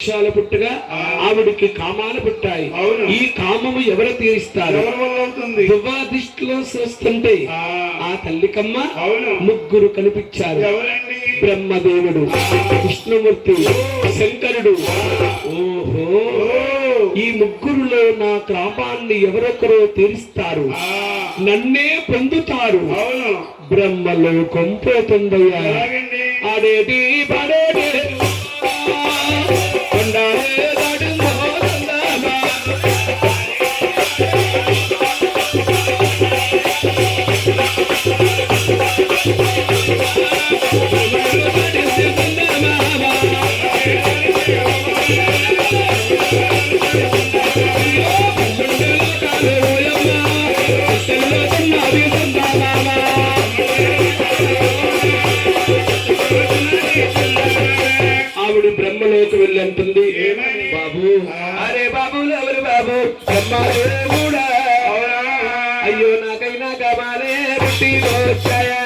పుట్టగా ఆవిడికి కామాలు పుట్టాయి. ఈ కామము ఎవరు తీరుస్తారు? దుర్వాదిష్టిలో చూస్తుంటే ఆ తల్లికమ్మ ముగ్గురు కనిపించారు. బ్రహ్మదేవుడు, విష్ణుమూర్తి, శంకరుడు. ఓహో, ఈ ముగ్గురులో నా క్రాపాన్ని ఎవరొకరో తీరుస్తారు, నన్నే పొందుతారు. బ్రహ్మలోకం పోతుందయ్యా. ఆడేది పడేది ఆవిడ బ్రహ్మలోకి వెళ్ళి అంటుంది, బాబు, అరే బాబు, ఎవరు బాబు? బ్రహ్మదేవుడా. అయ్యో, నాకైనా కావాలే పుట్టి వచ్చాయా.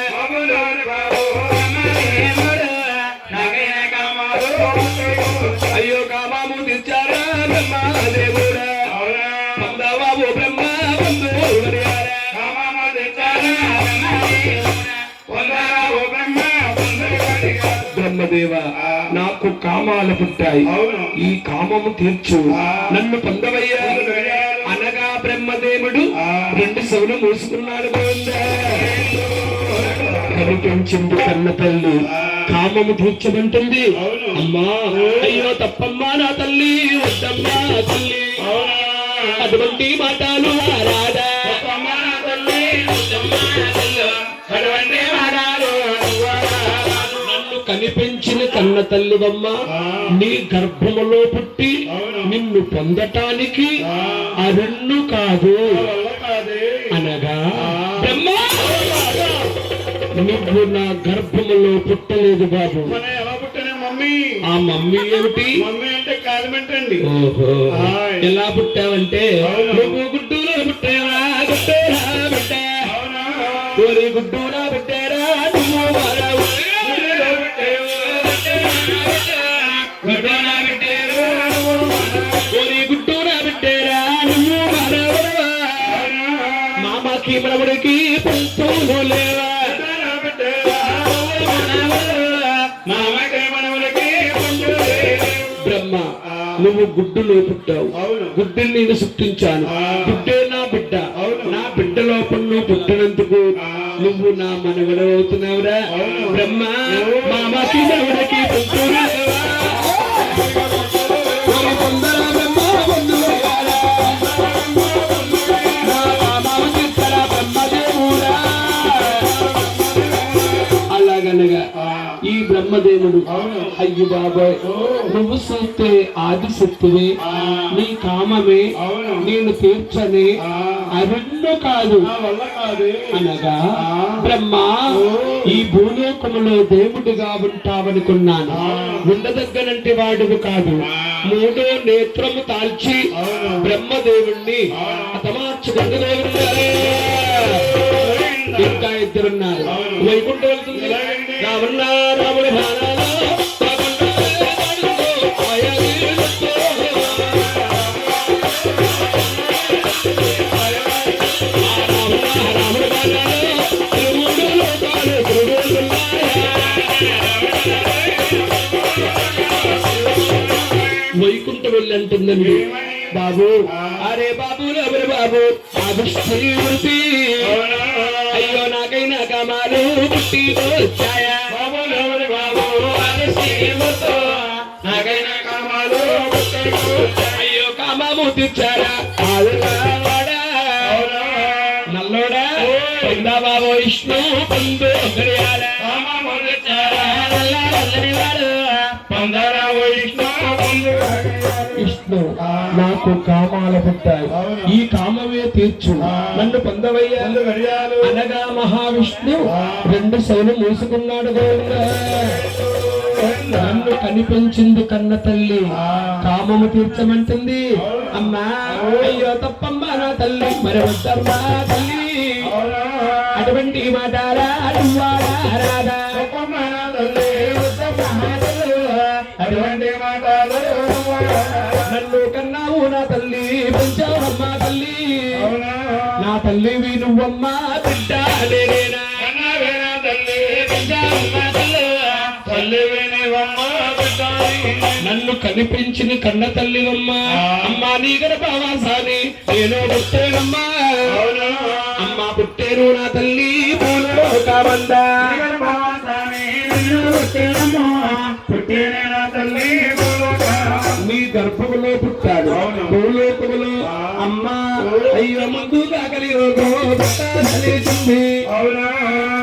అయ్యో, కామాము తెచ్చారా బ్రహ్మదేవుడా. బాబు బ్రహ్మ బ్రహ్మదేవ, నాకు కామాలు పుట్టాయి, ఈ కామము తీర్చు, నన్ను పొందవయ్యా అనగా బ్రహ్మదేవుడు రెండు చెవులు మూసుకున్నాడు. కనిపించింది కన్న తల్లి, కామము తీర్చమంటుంది. అమ్మా, అయ్యో తప్పమ్మా నా తల్లి, వద్దమ్మా తల్లి, అటువంటి మాటలు రాదా. నన్ను కనిపించిన కన్న తల్లివమ్మ, నీ గర్భములో పుట్టి నిన్ను పొందటానికి అరుణ్ణు కాదు అనగా, బ్రహ్మ నువ్వు నా గర్భములో పుట్టలేదు బాబు. ఆ మమ్మీ ఏమిటి? ఓహో, ఎలా పుట్టావంటే, నువ్వు గుడ్డూలో పుట్టావా? గుడ్డేరా గుడ్డూలా పుట్టారా? నువ్వు గుడ్డూలా పెట్టారా? నువ్వు మామకి మనవుడికి పంతులు లేవా? బ్రహ్మ, నువ్వు గుడ్డులో పుట్టావు, గుడ్డుని నేను సృష్టించాను, గుడ్డే నా బిడ్డ, నా బిడ్డ లోపల నువ్వు పుట్టినందుకు నువ్వు నా మనవడు అవుతున్నావురా. బ్రహ్మ, మామకి మనవుడికి పంతులు ఈ బ్రహ్మదేవుడు, అయ్యి బాబాయ్, నువ్వు చూస్తే ఆదిశక్తివే, నీ కామమే నేను తీర్చనే, అరుణ్ణు కాదు అనగా, బ్రహ్మ, ఈ భూలోకములో దేవుడిగా ఉంటావనుకున్నాను, ఉండదగ్గనంటే వాడువు కాదు. మూడో నేత్రము తాల్చి బ్రహ్మదేవుణ్ణి హతమార్చుకుంటూ ఇంకా ఇద్దరున్నారు. వైకుంఠం వెళ్తుంది. రావణ రాముడు వైకుంఠం వెళ్ళి అంటుందండి, బాబు, అరే బాబు, ఎవరు బాబు? ఆవిష్టి, అయ్యో నాకైనా కామాలు పుట్టి వచ్చాయా. నాకైనా కామాలు, అయ్యో కామాము తెచ్చారా? నల్లోడా పొందా బాబు, విష్ణు పొందు విష్ణు, నాకు కామాలు పుట్టాయి, ఈ కామమే తీర్చు, నన్ను పొందవయ్యా అనగా మహావిష్ణు రెండు చెవులు మూసుకున్నాడు. నన్ను కనిపించింది కన్న తల్లి, కామము తీర్చమంటుంది. అమ్మా, అయ్యో తప్పమ్మా నా తల్లి, మరి వద్దమ్మా తల్లి, అటువంటి మాట రాదా. అటువంటి మాటలు నన్ను కన్నావు నా తల్లి పెంచావమ్మా తల్లి నా తల్లివి నువ్వమ్మా బిడ్డ నేనేనా నన్ను కనిపించిన కన్న తల్లివమ్మా అమ్మా నీ గర్భవాసాని నేను పుట్టేనమ్మా అమ్మా పుట్టేను నా తల్లి పూలో కావందా నీ గర్భములో పుట్టాడు భూలోకములో అమ్మా అయ్యో ముందుగా కలియోగం పుట్టాల్సింది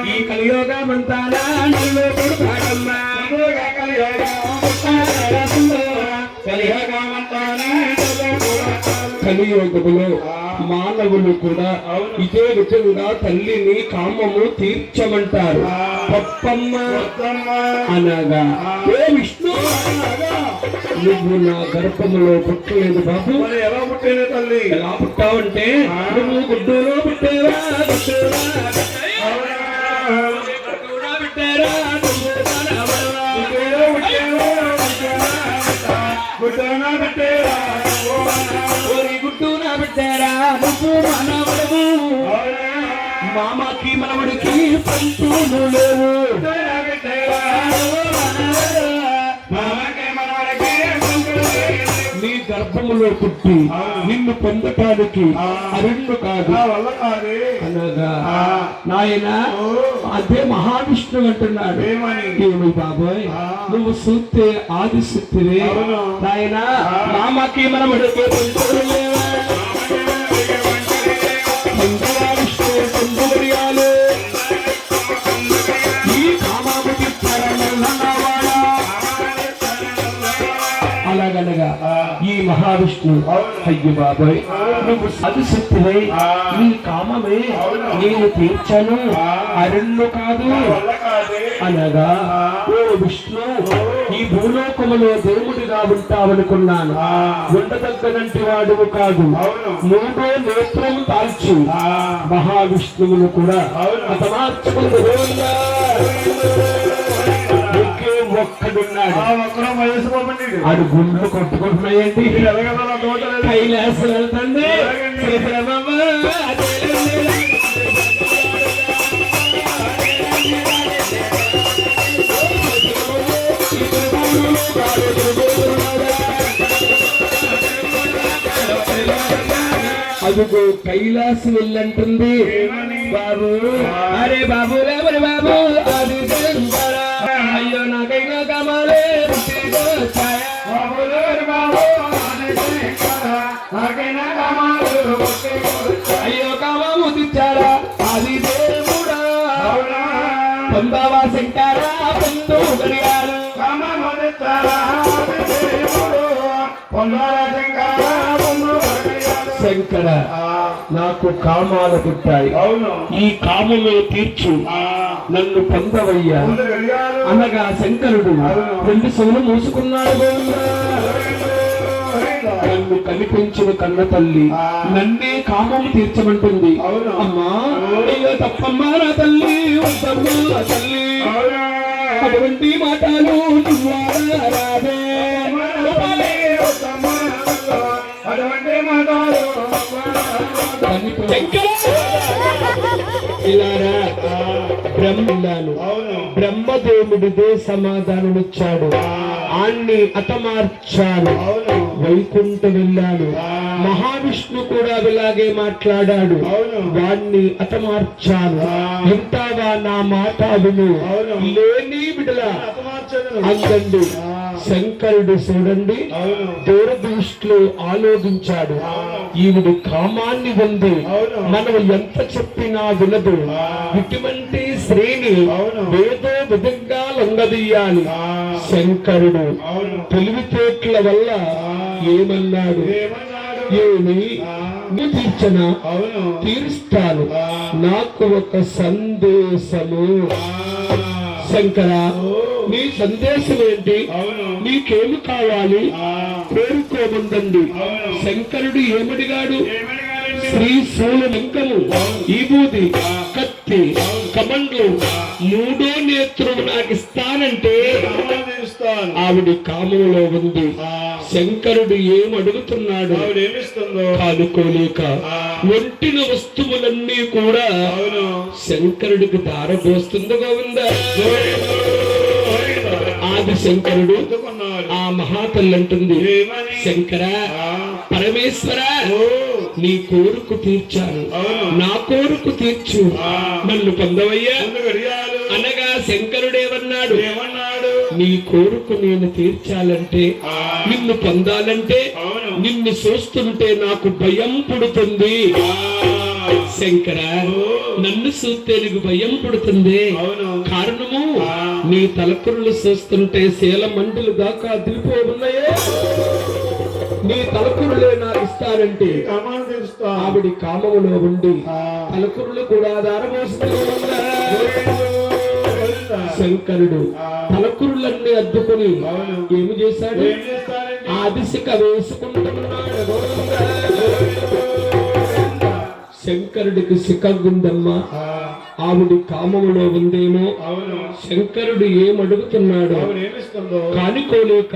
ఈ కలియోగమంతా నన్ను పుడతాడమ్మా కలియోగములో మానవులు కూడా ఇదే విధంగా తల్లిని కామము తీర్చమంటారు పప్పమ్మ అనగా ఏ విష్ణు నువ్వు నా గర్భములో పుట్టలేదు బాబు ఎలా పుట్టేది తల్లి ఎలా పుట్టావంటే నువ్వు గుడ్డులో పుట్టేవా మామకి మనవడికి పంతులు లేవు నీ గర్భములో పుట్టి నిన్ను పొందటానికి అరుణ్ణు కాదు అనగా నాయన అదే మహావిష్ణువు అంటున్నాడు ఏమి బాబోయ్ నువ్వు సూత్తే ఆది సుత్తివే నాయన మామకి మనవడికి పంతులు లేవా అలాగనగా ఈ మహావిష్ణు అయ్యో బాబాయ్ నువ్వు సదిశక్తివై నీ కామమే నేను తీర్చను అరుణ్ణు కాదు అనగా ఓ విష్ణు ఈ భూలోకములో దేవుడిగా ఉంటావనుకున్నాను ఉండదగ్గనంటి వాడువు కాదు మూడో నేత్రం తాల్చి మహావిష్ణువును కూడా హతమార్చుకుంది ఒక్కడున్నాడు ఆడు గుండ్లు కొట్టుకుంటున్నాయండి కైలాసం వెళ్తుంది అదుగో కైలాసం వెళ్ళంటుంది బాబు అరే బాబు రేవరి బాబు అది అయ్యో నాకైనా కామాలే అయ్యో కామము తెచ్చారా అది దేవుడా పొందావా శంకరా పొందు గడియారు శంకర నాకు కామాలు పుట్టాయి ఈ కామమే తీర్చు నన్ను పొందవయ్యా అనగా శంకరుడు రెండు సోలు మూసుకున్నాడు నన్ను కనిపించిన కన్న తల్లి నన్నే కామము తీర్చమంటుంది అమ్మా అయ్యో తప్పమ్మా నా తల్లి వద్దమ్మా తల్లి అటువంటి మాటలు రాదే బ్రహ్మదేవుడిదే సమాధానమిచ్చాడు ఆన్ని హతమార్చాను వైకుంఠ వెళ్ళాను మహావిష్ణు కూడా ఇలాగే మాట్లాడాడు వాణ్ణి హతమార్చాను వింటావా నా మాట విను లేని బిడల అందండి శంకరుడు చూడండి దూరదృష్టిలో ఆలోచించాడు ఈవిడు కామాన్ని ఉంది మనం ఎంత చెప్పినా వినదు ఇటువంటి శ్రేణి ఏదో విధంగా లొంగదీయాలి శంకరుడు తెలివితేటల వల్ల ఏమన్నాడు ఏమి తీర్చన తీరుస్తాను నాకు ఒక సందేశము శంకర నీ సందేశం ఏంటి నీకేమి కావాలి కోరుకోమందండి శంకరుడు ఏమడిగాడు శ్రీ శూలమంకము ఈబూది కత్తి కమండ్లు మూడో నేత్రము నాకు ఇస్తానంటే ఏమిస్తాను ఆవిడ కామంలో ఉంది. ఆ, శంకరుడు ఏం అడుగుతున్నాడు? ఆవిడ ఏమిస్తుందో కానుకోలేక ఆ, ఒంటిన వస్తువులన్నీ కూడా అవును శంకరుడికి దారపోస్తుంది గోవింద. గోవిందో, గోవిందో. ఆది శంకరుడు అందుకున్నాడు. ఆ మహాతల్లి అంటుంది, ఏమని? శంకర ఆ, పరమేశ్వర ఓ, నీ కోరుకు తీర్చాను, అవును. నా కోరుకు తీర్చు, ఆ, నన్ను పొందవయ్యా ముందు గడియాలు అనగా శంకరుడేమన్నాడు? ఏమన్నాడు? నీ కోరుకు నేను తీర్చాలంటే, ఆ, నిన్ను పొందాలంటే, అవును. నిన్ను చూస్తుంటే నాకు భయం పుడుతుంది. ఆ, శంకర నన్ను చూస్తే నీకు భయం పుడుతుంది. అవును. కారణము ఆ, నీ తలకురులు చూస్తుంటే శీల మండలు దాకా దిలిపోతున్నాయే. నీ తలకురులే నాకు ఇస్తానంటే కామాలు తీరుస్తా. ఆవిడ కామములో ఉండి ఆ, తలకురులు కూడా దారమోస్తుంది. గోవిందో, గోవిందో. శంకరుడు ఆ, తలకురులన్నీ అద్దుకుని అవును. ఏమి చేశాడు? ఏం చేస్తారండి? ఆ దిశక వేసుకుంటున్నాడు. గోవిందా. శంకరుడికి సిక్కగుందమ్మా. ఆ, ఆవిడ కామములో ఉందేమో. అవును. శంకరుడు ఏమడుగుతున్నాడు? ఆవిడ ఏమిస్తుందో కానుకోలేక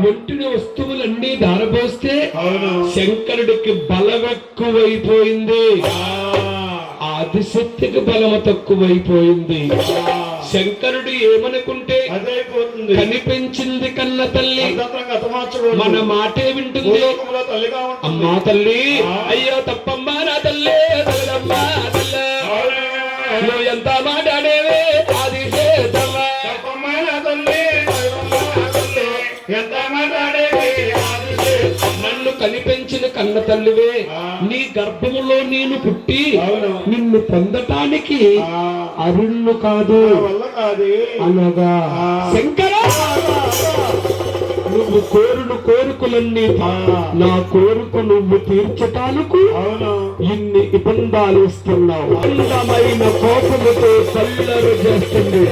ఒంటిన వస్తువులన్నీ దారపోస్తే అవును. శంకరుడికి బలం ఎక్కువైపోయింది, ఆ, ఆదిశక్తికి బలము తక్కువైపోయింది. శంకరుడు ఏమనుకుంటే అదైపోతుంది. కనిపించింది కన్న తల్లి అర్థంగా అతమార్చకూడదు. మన మాటే వింటుంది. భూలోకంలో తల్లిగా ఉంటుంది. అమ్మా తల్లి, ఆ. అయ్యో తప్పమ్మా నా తల్లే, తల్లమ్మా తల్లే, అవును. నువ్వు ఎంత మాట్లాడేవే అది చేద్దామా. తప్పమ్మా నా తల్లి, తప్పమ్మా నా తల్లి, ఎంత మాట్లాడేది అది చేద్దామా. నన్ను కనిపించిన కన్న తల్లివే, ఆ. నీ గర్భములో నేను పుట్టి అవును. నిన్ను పొందటానికి ఆ, అరుణ్ణు కాదు నా వల్ల కాదు. అనగా ఆ. శంకర నువ్వు కోరును కోరికలన్నీ ఆ. నా కోరిక నువ్వు తీర్చటానికి అవును. ఇన్ని ఇబ్బందాలు ఇస్తున్నావు. అందమైన కోపముతో తల్లరు చేస్తుంది.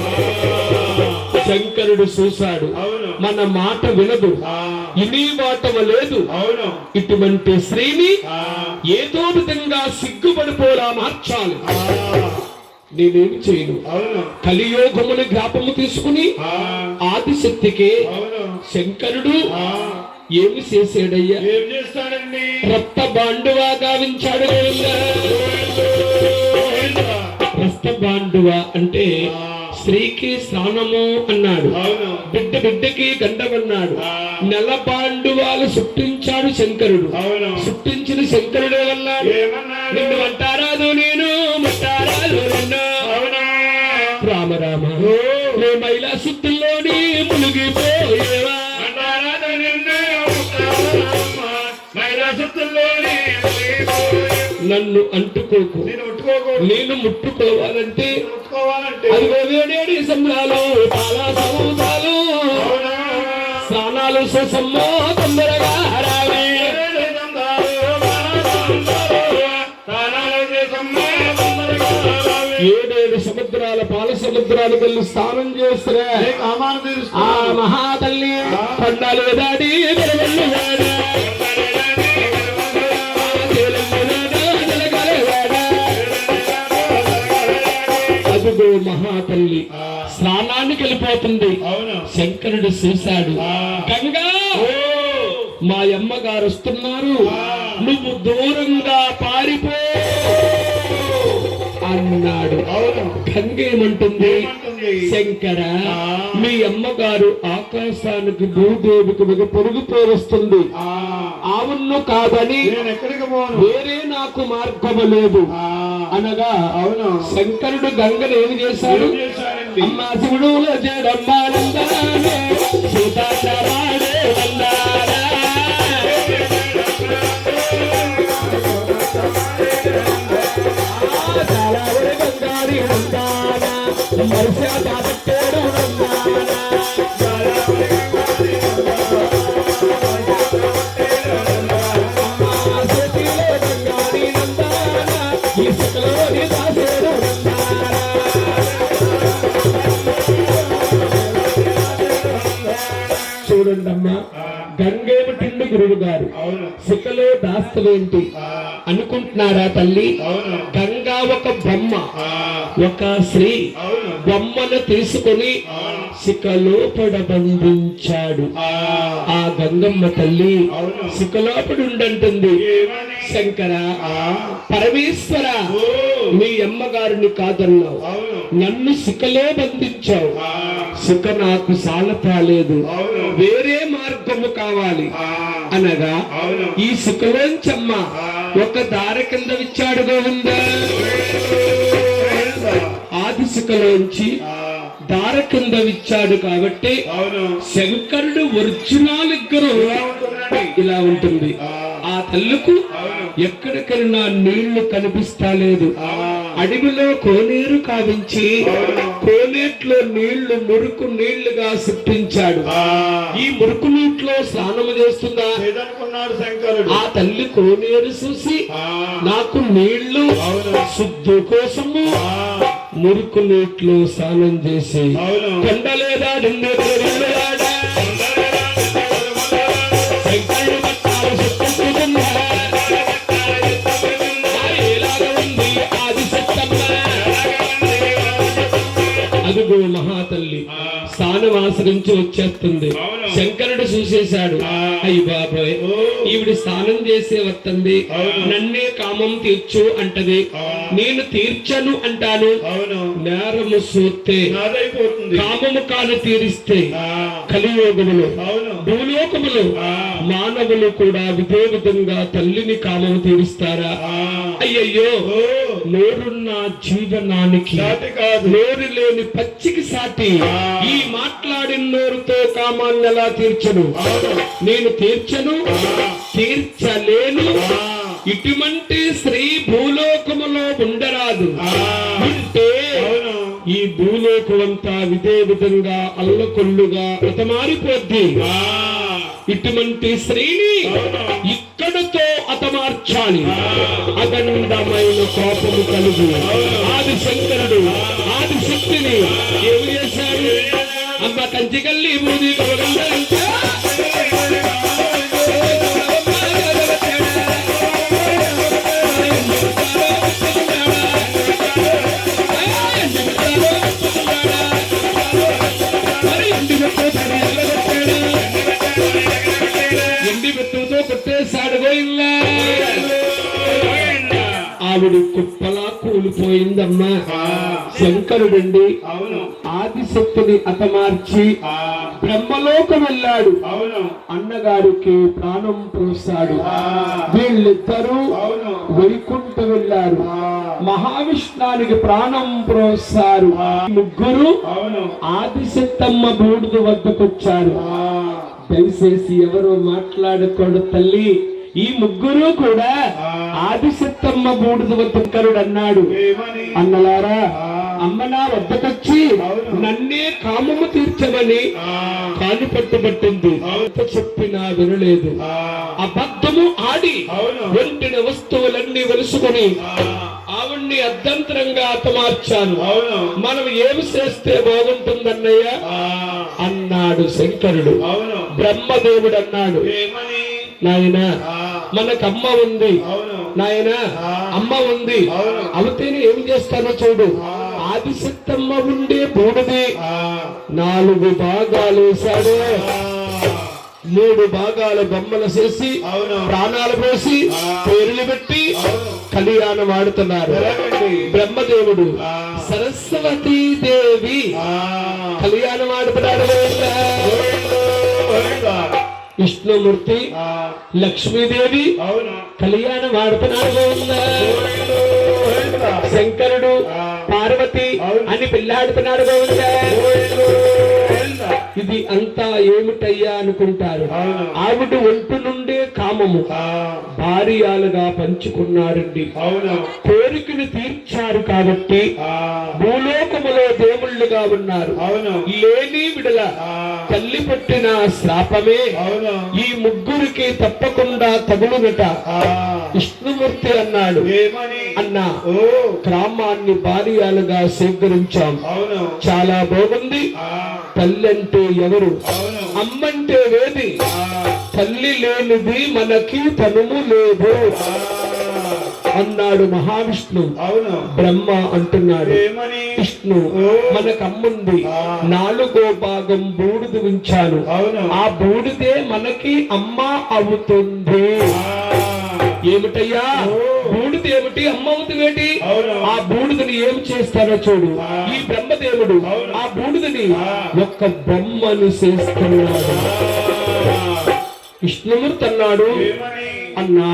శంకరుడు చూశాడు, అవును. మన మాట వినదు, ఆ, ఇని వాటమ లేదు. అవును. ఇటువంటి స్త్రీని ఆ, ఏదో విధంగా సిగ్గుపడిపోలా మార్చాలి. ఆ, నేనేమి చేయను. అవును. కలియోగముని జ్ఞాపము తీసుకుని ఆ, ఆదిశక్తికి అవును. శంకరుడు ఆ, ఏమి చేసాడయ్యా? ఏం చేస్తాడండి? రక్త బాండువా గావించాడు. రక్త బాండువా అంటే ఆ, స్త్రీకి స్నానము అన్నాడు, అవును. బిడ్డకి గండమన్నాడు. ఆ, నెల బాండువాలు సృష్టించాడు శంకరుడు. అవును. సృష్టించిన శంకరుడే అన్నాడు, ఏమన్నాడు? నిన్ను అంటారాదు నేను ముట్టారాదు నిన్ను. అవునా? రామ రామ ఓ, నీ మహిళా శుద్ధుల్లోని మునిగిపోయేవా. అంటారా నిన్ను ముట్టారమ్మా, మహిళా శక్తుల్లోని మునిగిపోయే. నన్ను అంటుకోకు, నేను ముట్టుకోకూడదు. నేను ముట్టుకోవాలంటే ముట్టుకోవాలంటే అదిగో వేడేడి సంబరాలు చాలా సముదాలు అవునా? స్నానాలు సమ్మో తొందరగా రావే. ఏడేడు సముద్రాల పాల సముద్రాలకు వెళ్ళి స్నానం చేస్తున్నా ఆ మహాతల్లి కొండలు దాటి వెలువెళ్ళు వాడా. అదుగో మహాతల్లి స్నానానికి వెళ్ళిపోతుంది. అవును. శంకరుడు చూశాడు, ఆ. గంగా ఓ, మా అమ్మగారు వస్తున్నారు, ఆ. నువ్వు దూరంగా పారిపో అన్నాడు. అవును. గంగ ఏమంటుంది? ఏమంటుంది? శంకర ఆ. మీ అమ్మగారు ఆకాశానికి భూదేవికి ఒక పొరుగు పేరుస్తుంది, ఆ, ఆవును కాదని నేను ఎక్కడికి పోను. వేరే నాకు మార్గము లేదు ఆ, అనగా అవును. శంకరుడు గంగను ఏమి చేశాడు? ఏం చేశాడండి? అమ్మ శివుడు జడమ్మానందానే సీతారామాడే వందానా. చాలా గంగారి వందానా మరుస తాతేడు వందానా. చూడండి అమ్మా, గంగేమిటిందో అన్నారండి గురువు గారు. అవును సికలో దాస్తవేంటి అనుకుంటున్నారా తల్లి? అవును గంగా ఒక బొమ్మ, ఒక స్త్రీ అవును బొమ్మను తీసుకొని సికలోపడ బంధించాడు. ఆ గంగమ్మ తల్లి అవును సికలోపడి ఉండంటుంది, ఏమని? శంకర పరమేశ్వర ఓ మీ అమ్మగారిని కాదన్నావు, అవును నన్ను సికలో బంధించావు. ఆ సిక నాకు సాలతాలేదు, అవును వేరే మార్గము కావాలి ఆ అనగా అవును ఈ సికలోంచమ్మ ఒక దారి కింద విచ్చాడు గోవిందా. ఆది సికలోంచి ఆ దార కింద విచ్చాడు కాబట్టి అవును శంకరుడు ఒరిజినల్ ఇద్దరు ఉంటుందండి. ఇలా ఉంటుంది. ఆ తల్లుకు అవును ఎక్కడికెళ్ళినా నీళ్లు కనిపిస్తా లేదు. ఆ అడవిలో కోనేరు కావించి కోనేట్లో నీళ్లు మురుకు నీళ్లుగా సృష్టించాడు. ఆ ఈ మురుకు నీటిలో స్నానము చేస్తుందా? లేదనుకున్నాడు శంకరుడు. ఆ తల్లి కోనేరు చూసి ఆ నాకు నీళ్లు అవును శుద్ధి కోసము ఆ మురుకు నీటిలో స్నానం చేసి అవును కొండలేదా నిన్నెక్కడలేదా శంకరుడు పట్టాలు చెప్పుకుంటుందా? ఎలాగ ఉంది ఆది శక్తమ్మ? అదుగో మహాతల్లి స్థానం ఆశ్రయించి వచ్చేస్తుంది. అవును. శంకరుడు చూసేశాడు, అయ్యి బాబోయ్ ఈవిడి స్నానం చేసే వస్తుంది, అవును. నన్నే కామం తీర్చు అంటది. నేను తీర్చను అంటాను, అవును నేరము సూత్తే నాదైపోతుంది. కామము కాను తీరిస్తే ఆ కలియోగములు అవును భూలోకములు ఆ మానవులు కూడా ఇదే విధంగా తల్లిని కామము తీరుస్తారా? ఆ అయ్యయ్యో ఓ నోరున్న జీవనానికి సాటి కాదు. నోరు లేని పచ్చికి సాటి. ఈ మాట్లాడిన నోరుతో కామాన్ని ఎలా తీర్చను? నేను తీర్చను, తీర్చలేను. ఇటువంటి స్త్రీ భూలోకములో ఉండరాదు. ఉంటే అవును ఈ భూలోకమంతా ఇదే విధంగా అల్లకొల్లుగా అతమారిపోద్ది. ఇటువంటి స్త్రీని ఇక్కడతో అతమార్చాలి. అఖండమైన కోపము కలుగు. ఆది శంకరుడు ఆది శక్తిని ఏమి చేశాడు? అమ్మ కంచికల్లి బూది గోవిందంటే ఎండి బెత్తుతో కొట్టేశాడు గోవిందా. ఆవిడ కుప్పలా కూలిపోయిందమ్మా. శంకరుడండి అవును ఆదిశక్తిని అతమార్చి బ్రహ్మలోకం వెళ్ళాడు. అవును అన్నగారికి ప్రాణం పోసాడు. ఆ వీళ్ళిద్దరూ అవును వైకుంఠ వెళ్ళారు. మహావిష్ణానికి ప్రాణం ప్రోసారు. ముగ్గురు అవును ఆదిశక్తమ్మ బూడిద వద్దకొచ్చారు. దయచేసి ఎవరు మాట్లాడకూడదు తల్లి. ఈ ముగ్గురు కూడా ఆదిశక్తమ్మ బూడిద వద్దకరుడు అన్నాడు. ఏమని? అన్నలారా అమ్మ నా వద్దకొచ్చి అవును. నన్నే కామము తీర్చమని కాలు పట్టుబట్టింది. ఎంత చెప్పినా వినలేదు. అబద్ధము ఆడి అవును వెంటిన వస్తువులన్నీ వెలుసుకొని ఆవిడ్ని అర్ధంతరంగా అతమార్చాను. అవును మనం ఏమి చేస్తే బాగుంటుందన్నయ్య అన్నాడు శంకరుడు. అవును బ్రహ్మదేవుడు అన్నాడు, ఏమని? నాయనా మనకమ్మ ఉంది, అవును నాయనా అమ్మ ఉంది, అవును. అవుతేనే ఏం చేస్తానో చూడు. ఆదిశక్తమ్మ ఉండే బూడిది 4 భాగాలు వేశాడు. 3 భాగాల బొమ్మలు చేసి అవును ప్రాణాలు పోసి పేర్లు పెట్టి కళ్యాణం ఆడుతున్నారు. బ్రహ్మదేవుడు సరస్వతీ దేవి కళ్యాణం ఆడుతున్నాడు. విష్ణుమూర్తి లక్ష్మీదేవి అవును కళ్యాణం ఆడుతున్నాడు. శంకరుడు పార్వతి అని పెళ్ళాడుతున్నాడు. ఇది అంతా ఏమిటయ్యా అనుకుంటారు. ఆవిడ ఒంటి నుండే కామము భార్యాలుగా పంచుకున్నారండి. అవును కోరికను తీర్చారు కాబట్టి భూలోకములో దేవుళ్ళుగా ఉన్నారు. అవును లేని విడల తల్లి పట్టిన శ్రాపమే అవును ఈ ముగ్గురికి తప్పకుండా తగులునట. విష్ణుమూర్తి అన్నాడు, ఏమని? అన్నా ఓ గ్రామాన్ని భార్యాలుగా స్వీకరించాం. అవును చాలా బాగుంది. తల్లి అంటే ఎవరు, అవును అమ్మంటే వేది, తల్లి లేనిది మనకి తనుము లేదు ఆ, అన్నాడు మహావిష్ణు. అవును. బ్రహ్మ అంటున్నాడు ఏమని? విష్ణు మనకమ్ముంది, నాలుగో భాగం బూడిద ఉంచాను, అవును. ఆ బూడిదే మనకి అమ్మ అవుతుంది. ఆ, ఏమిటయ్యా బూడిద ఏమిటి, అమ్మ అవుతుందేటి? అవును. ఆ బూడిదని ఏం చేస్తానో చూడు. ఈ బ్రహ్మదేవుడు ఆ బూడిదని ఒక్క బొమ్మను చేస్తున్నాడు. విష్ణుమూర్తి అన్నాడు, ఏమని? అన్నా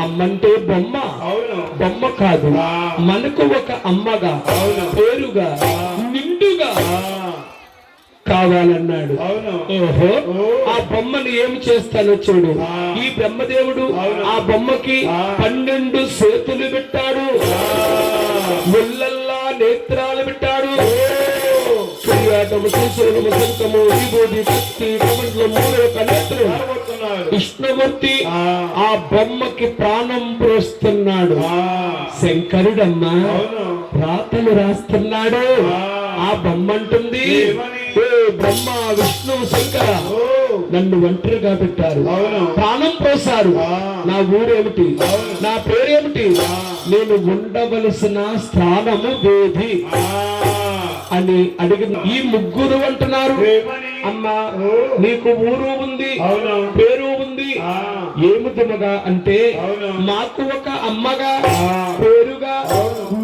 అమ్మంటే బొమ్మ, అవును. బొమ్మ కాదు, మనకు ఒక అమ్మగా పేరుగా నిండుగా కావాలన్నాడు. అవును. ఓహో ఆ బొమ్మని ఏమి చేస్తానో చూడు. ఈ బ్రహ్మదేవుడు ఆ బొమ్మకి 12 చేతులు పెట్టాడు, ముళ్ళల్లా నేత్రాలు పెట్టాడు, క్రియాటము శీశలము శంఖము విభూది కత్తి కమండలం 3 యొక్క నేత్రులు. విష్ణుమూర్తి ఆ బొమ్మకి ప్రాణం పోస్తున్నాడు. శంకరుడమ్మ రాతలు రాస్తున్నాడు. ఆ బొమ్మ అంటుంది, ఓ బ్రహ్మ విష్ణు శంకర, నన్ను ఒంటరిగా పెట్టారు, ప్రాణం పోసారు. నా ఊరేమిటి, నా పేరేమిటి, నేను ఉండవలసిన స్థానము వేది అని అడిగిన ఈ ముగ్గురు అంటున్నారు, అమ్మా నీకు ఊరు ఉంది, పేరు ఉంది, ఏమిటమగా అంటే మాకు ఒక అమ్మగా పేరుగా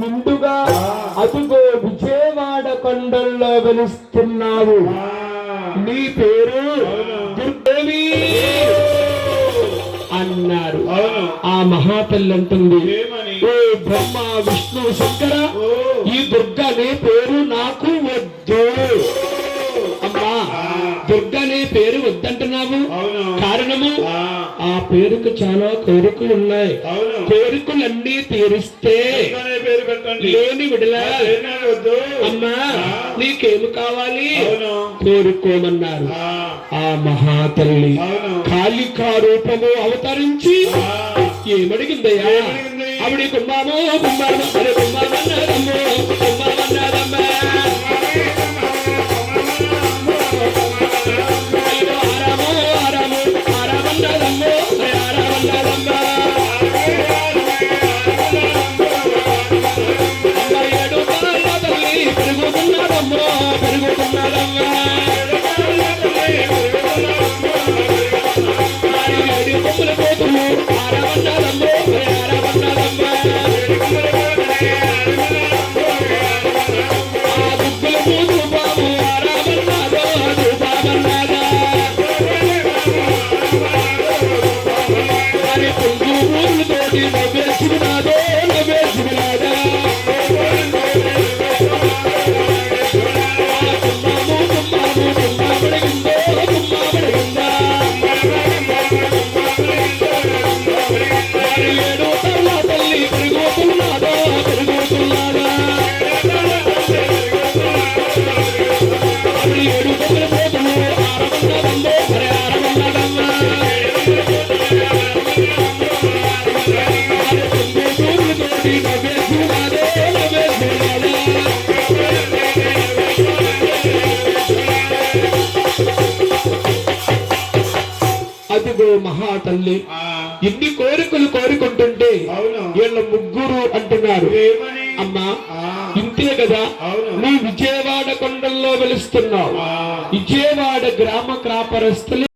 నిండుగా అదుగో విజయవాడ కొండల్లో వెలుస్తున్నావు, నీ పేరు దుర్దేవి అన్నారు. ఆ మహాతల్లి అంటుంది, ఓ బ్రహ్మ విష్ణు శంకర, ఈ దుర్గనే పేరు నాకు వద్దు. అమ్మా దుర్గనే పేరు వద్దంటున్నావు, కారణము ఆ పేరుకు చాలా కోరికలు ఉన్నాయి, కోరికలన్నీ తీరిస్తే లేని విడలా. అమ్మా నీకేమి కావాలి కోరుకోమన్నారు. ఆ మహాతల్లి కాళికా రూపము అవతరించి ఏమడిగిందయ్యా? ఆవిడ కుమ్మామో కుమ్మామో అరే కుమ్మామన్నారమ్మో కుమ్మామన్నారమ్మా, ఆరామో ఆరామో ఆరామన్నారమ్మో ఆరామన్నారమ్మా, ఏడు కాళ్ళ తల్లి పెరుగుతున్నారమ్మో పెరుగుతున్నారమ్మా, ఏడు కొమ్ముల కోతులు ఆరామన్నారమ్మో ఆరామన్నారమ్మా, ఆ దుగ్గుల కూతురు బాబు ఆరామన్నారో రూపామన్నారా, మరి పొంగు ఊరుతోటి నవ్వేసుకున్నాదో నవ్వేసుకున్నాదా, కుమ్మాము కుమ్మాము కుమ్మాబడిగిందో కుమ్మాబడిగిందా, మరి ఏడు తల్ల తల్లి పెరుగుతున్నాదో పెరుగుతున్నాదా, మరి ఏడు కొమ్మల పోతులు ఆరమన్నదమ్మో మరి ఆరమన్నదమ్మా, మరి పొంగు ఊరుతోటి నవ్వేసుకున్నాదో నవ్వేసుకున్నాదా, అదిగో మహాతల్లి ఇన్ని కోరికలు కోరుకుంటుంటే వీళ్ళ ముగ్గురు అంటున్నారు, అమ్మా ఇంతే కదా నీ విజయవాడ కొండల్లో వెలుస్తున్నావు, విజయవాడ గ్రామ కాపరస్తులు